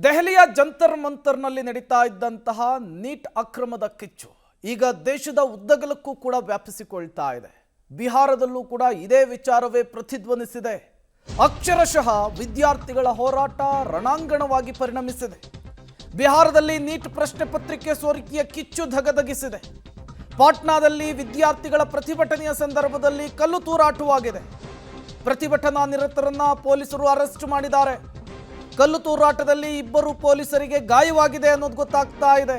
ದೆಹಲಿಯ ಜಂತರ್ ಮಂತರ್ನಲ್ಲಿ ನಡೀತಾ ಇದ್ದಂತಹ ನೀಟ್ ಅಕ್ರಮದ ಕಿಚ್ಚು ಈಗ ದೇಶದ ಉದ್ದಗಲಕ್ಕೂ ಕೂಡ ವ್ಯಾಪಿಸಿಕೊಳ್ತಾ ಇದೆ. ಬಿಹಾರದಲ್ಲೂ ಕೂಡ ಇದೇ ವಿಚಾರವೇ ಪ್ರತಿಧ್ವನಿಸಿದೆ. ಅಕ್ಷರಶಃ ವಿದ್ಯಾರ್ಥಿಗಳ ಹೋರಾಟ ರಣಾಂಗಣವಾಗಿ ಪರಿಣಮಿಸಿದೆ. ಬಿಹಾರದಲ್ಲಿ ನೀಟ್ ಪ್ರಶ್ನೆ ಪತ್ರಿಕೆ ಸೋರಿಕೆಯ ಕಿಚ್ಚು ಧಗಧಗಿಸಿದೆ. ಪಾಟ್ನಾದಲ್ಲಿ ವಿದ್ಯಾರ್ಥಿಗಳ ಪ್ರತಿಭಟನೆಯ ಸಂದರ್ಭದಲ್ಲಿ ಕಲ್ಲು ತೂರಾಟವಾಗಿದೆ. ಪ್ರತಿಭಟನಾ ನಿರತರನ್ನ ಪೊಲೀಸರು ಅರೆಸ್ಟ್ ಮಾಡಿದ್ದಾರೆ. ಕಲ್ಲು ತೂರಾಟದಲ್ಲಿ ಇಬ್ಬರು ಪೊಲೀಸರಿಗೆ ಗಾಯವಾಗಿದೆ ಅನ್ನೋದು ಗೊತ್ತಾಗ್ತಾ ಇದೆ.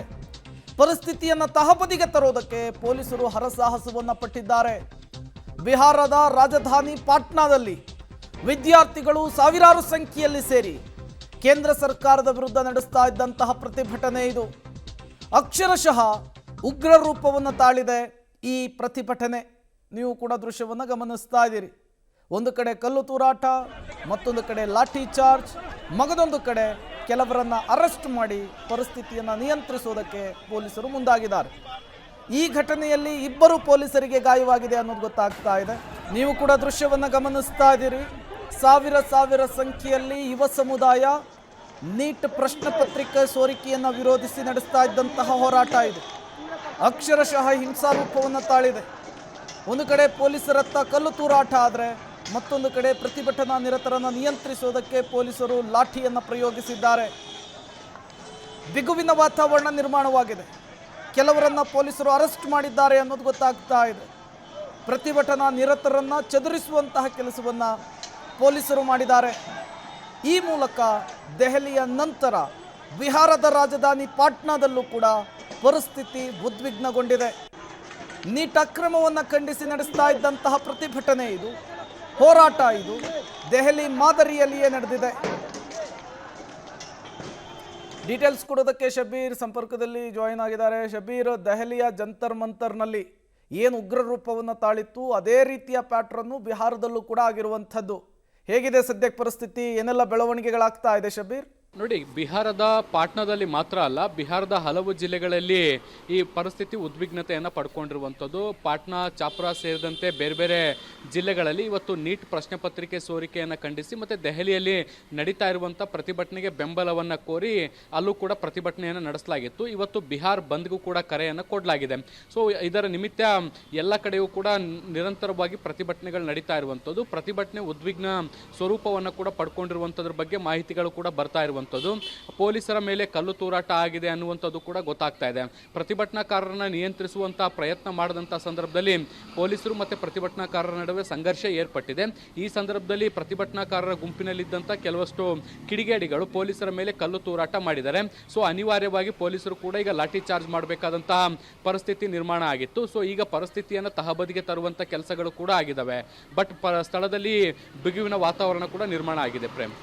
ಪರಿಸ್ಥಿತಿಯನ್ನು ತಹಬದಿಗೆ ತರೋದಕ್ಕೆ ಪೊಲೀಸರು ಹರಸಾಹಸವನ್ನ ಪಟ್ಟಿದ್ದಾರೆ. ಬಿಹಾರದ ರಾಜಧಾನಿ ಪಾಟ್ನಾದಲ್ಲಿ ವಿದ್ಯಾರ್ಥಿಗಳು ಸಾವಿರಾರು ಸಂಖ್ಯೆಯಲ್ಲಿ ಸೇರಿ ಕೇಂದ್ರ ಸರ್ಕಾರದ ವಿರುದ್ಧ ನಡೆಸ್ತಾ ಇದ್ದಂತಹ ಪ್ರತಿಭಟನೆ ಇದು. ಅಕ್ಷರಶಃ ಉಗ್ರ ರೂಪವನ್ನು ತಾಳಿದೆ ಈ ಪ್ರತಿಭಟನೆ. ನೀವು ಕೂಡ ದೃಶ್ಯವನ್ನು ಗಮನಿಸ್ತಾ ಇದ್ದೀರಿ. ಒಂದು ಕಡೆ ಕಲ್ಲು ತೂರಾಟ, ಮತ್ತೊಂದು ಕಡೆ ಲಾಠಿ ಚಾರ್ಜ್, ಮಗದೊಂದು ಕಡೆ ಕೆಲವರನ್ನ ಅರೆಸ್ಟ್ ಮಾಡಿ ಪರಿಸ್ಥಿತಿಯನ್ನು ನಿಯಂತ್ರಿಸುವುದಕ್ಕೆ ಪೊಲೀಸರು ಮುಂದಾಗಿದ್ದಾರೆ. ಈ ಘಟನೆಯಲ್ಲಿ ಇಬ್ಬರು ಪೊಲೀಸರಿಗೆ ಗಾಯವಾಗಿದೆ ಅನ್ನೋದು ಗೊತ್ತಾಗ್ತಾ ಇದೆ. ನೀವು ಕೂಡ ದೃಶ್ಯವನ್ನು ಗಮನಿಸ್ತಾ ಇದ್ದೀರಿ. ಸಾವಿರ ಸಂಖ್ಯೆಯಲ್ಲಿ ಯುವ ಸಮುದಾಯ ನೀಟ್ ಪ್ರಶ್ನೆ ಪತ್ರಿಕೆ ಸೋರಿಕೆಯನ್ನು ವಿರೋಧಿಸಿ ನಡೆಸ್ತಾ ಇದ್ದಂತಹ ಹೋರಾಟ ಇದು. ಅಕ್ಷರಶಃ ಹಿಂಸಾರೂಪವನ್ನು ತಾಳಿದೆ. ಒಂದು ಕಡೆ ಪೊಲೀಸರತ್ತ ಕಲ್ಲು ತೂರಾಟ ಆದರೆ ಮತ್ತೊಂದು ಕಡೆ ಪ್ರತಿಭಟನಾ ನಿರತರನ್ನು ನಿಯಂತ್ರಿಸುವುದಕ್ಕೆ ಪೊಲೀಸರು ಲಾಠಿಯನ್ನು ಪ್ರಯೋಗಿಸಿದ್ದಾರೆ. ಬಿಗುವಿನ ವಾತಾವರಣ ನಿರ್ಮಾಣವಾಗಿದೆ. ಕೆಲವರನ್ನ ಪೊಲೀಸರು ಅರೆಸ್ಟ್ ಮಾಡಿದ್ದಾರೆ ಅನ್ನೋದು ಗೊತ್ತಾಗ್ತಾ ಇದೆ. ಪ್ರತಿಭಟನಾ ನಿರತರನ್ನ ಚದುರಿಸುವಂತಹ ಕೆಲಸವನ್ನು ಪೊಲೀಸರು ಮಾಡಿದ್ದಾರೆ. ಈ ಮೂಲಕ ದೆಹಲಿಯ ನಂತರ ಬಿಹಾರದ ರಾಜಧಾನಿ ಪಾಟ್ನಾದಲ್ಲೂ ಕೂಡ ಪರಿಸ್ಥಿತಿ ಉದ್ವಿಗ್ನಗೊಂಡಿದೆ. ನೀಟ್ ಅಕ್ರಮವನ್ನು ಖಂಡಿಸಿ ನಡೆಸ್ತಾ ಇದ್ದಂತಹ ಪ್ರತಿಭಟನೆ ಇದು, ಹೋರಾಟ ಇದು ದೆಹಲಿ ಮಾದರಿಯಲ್ಲಿಯೇ ನಡೆದಿದೆ. ಡೀಟೇಲ್ಸ್ ಕೊಡೋದಕ್ಕೆ ಶಬೀರ್ ಸಂಪರ್ಕದಲ್ಲಿ ಜಾಯಿನ್ ಆಗಿದ್ದಾರೆ. ಶಬೀರ್, ದೆಹಲಿಯ ಜಂತರ್ ಮಂತರ್ನಲ್ಲಿ ಏನು ಉಗ್ರ ರೂಪವನ್ನು ತಾಳಿತ್ತು ಅದೇ ರೀತಿಯ ಪ್ಯಾಟ್ರನ್ನು ಬಿಹಾರದಲ್ಲೂ ಕೂಡ ಆಗಿರುವಂಥದ್ದು. ಹೇಗಿದೆ ಸದ್ಯಕ್ಕೆ ಪರಿಸ್ಥಿತಿ? ಏನೆಲ್ಲ ಬೆಳವಣಿಗೆಗಳಾಗ್ತಾ ಇದೆ ಶಬೀರ್? ನೋಡಿ, ಬಿಹಾರದ ಪಾಟ್ನಾದಲ್ಲಿ ಮಾತ್ರ ಅಲ್ಲ, ಬಿಹಾರದ ಹಲವು ಜಿಲ್ಲೆಗಳಲ್ಲಿ ಈ ಪರಿಸ್ಥಿತಿ ಉದ್ವಿಗ್ನತೆಯನ್ನು ಪಡ್ಕೊಂಡಿರುವಂಥದ್ದು. ಪಾಟ್ನಾ, ಚಾಪ್ರಾ ಸೇರಿದಂತೆ ಬೇರೆ ಬೇರೆ ಜಿಲ್ಲೆಗಳಲ್ಲಿ ಇವತ್ತು ನೀಟ್ ಪ್ರಶ್ನೆ ಪತ್ರಿಕೆ ಸೋರಿಕೆಯನ್ನು ಖಂಡಿಸಿ ಮತ್ತು ದೆಹಲಿಯಲ್ಲಿ ನಡೀತಾ ಇರುವಂಥ ಪ್ರತಿಭಟನೆಗೆ ಬೆಂಬಲವನ್ನು ಕೋರಿ ಅಲ್ಲೂ ಕೂಡ ಪ್ರತಿಭಟನೆಯನ್ನು ನಡೆಸಲಾಗಿತ್ತು. ಇವತ್ತು ಬಿಹಾರ್ ಬಂದ್ಗೂ ಕೂಡ ಕರೆಯನ್ನು ಕೊಡಲಾಗಿದೆ. ಸೊ ಇದರ ನಿಮಿತ್ತ ಎಲ್ಲ ಕಡೆಯೂ ಕೂಡ ನಿರಂತರವಾಗಿ ಪ್ರತಿಭಟನೆಗಳು ನಡೀತಾ ಇರುವಂಥದ್ದು. ಪ್ರತಿಭಟನೆ ಉದ್ವಿಗ್ನ ಸ್ವರೂಪವನ್ನು ಕೂಡ ಪಡ್ಕೊಂಡಿರುವಂಥದ್ರ ಬಗ್ಗೆ ಮಾಹಿತಿಗಳು ಕೂಡ ಬರ್ತಾ ಇರುವಂಥದ್ದು. ಪೊಲೀಸರ ಮೇಲೆ ಕಲ್ಲು ತೂರಾಟ ಆಗಿದೆ ಅನ್ನುವಂಥದ್ದು ಕೂಡ ಗೊತ್ತಾಗ್ತಾ ಇದೆ. ಪ್ರತಿಭಟನಾಕಾರರನ್ನ ನಿಯಂತ್ರಿಸುವಂತಹ ಪ್ರಯತ್ನ ಮಾಡಿದಂಥ ಸಂದರ್ಭದಲ್ಲಿ ಪೊಲೀಸರು ಮತ್ತು ಪ್ರತಿಭಟನಾಕಾರರ ನಡುವೆ ಸಂಘರ್ಷ ಏರ್ಪಟ್ಟಿದೆ. ಈ ಸಂದರ್ಭದಲ್ಲಿ ಪ್ರತಿಭಟನಾಕಾರರ ಗುಂಪಿನಲ್ಲಿದ್ದಂಥ ಕೆಲವಷ್ಟು ಕಿಡಿಗೇಡಿಗಳು ಪೊಲೀಸರ ಮೇಲೆ ಕಲ್ಲು ತೂರಾಟ ಮಾಡಿದ್ದಾರೆ. ಸೊ ಅನಿವಾರ್ಯವಾಗಿ ಪೊಲೀಸರು ಕೂಡ ಈಗ ಲಾಠಿ ಚಾರ್ಜ್ ಮಾಡಬೇಕಾದಂತಹ ಪರಿಸ್ಥಿತಿ ನಿರ್ಮಾಣ ಆಗಿತ್ತು. ಸೊ ಈಗ ಪರಿಸ್ಥಿತಿಯನ್ನು ತಹಬದಿಗೆ ತರುವಂಥ ಕೆಲಸಗಳು ಕೂಡ ಆಗಿದ್ದಾವೆ. ಬಟ್ ಸ್ಥಳದಲ್ಲಿ ಬಿಗುವಿನ ವಾತಾವರಣ ಕೂಡ ನಿರ್ಮಾಣ ಆಗಿದೆ. ಪ್ರೇಮ್.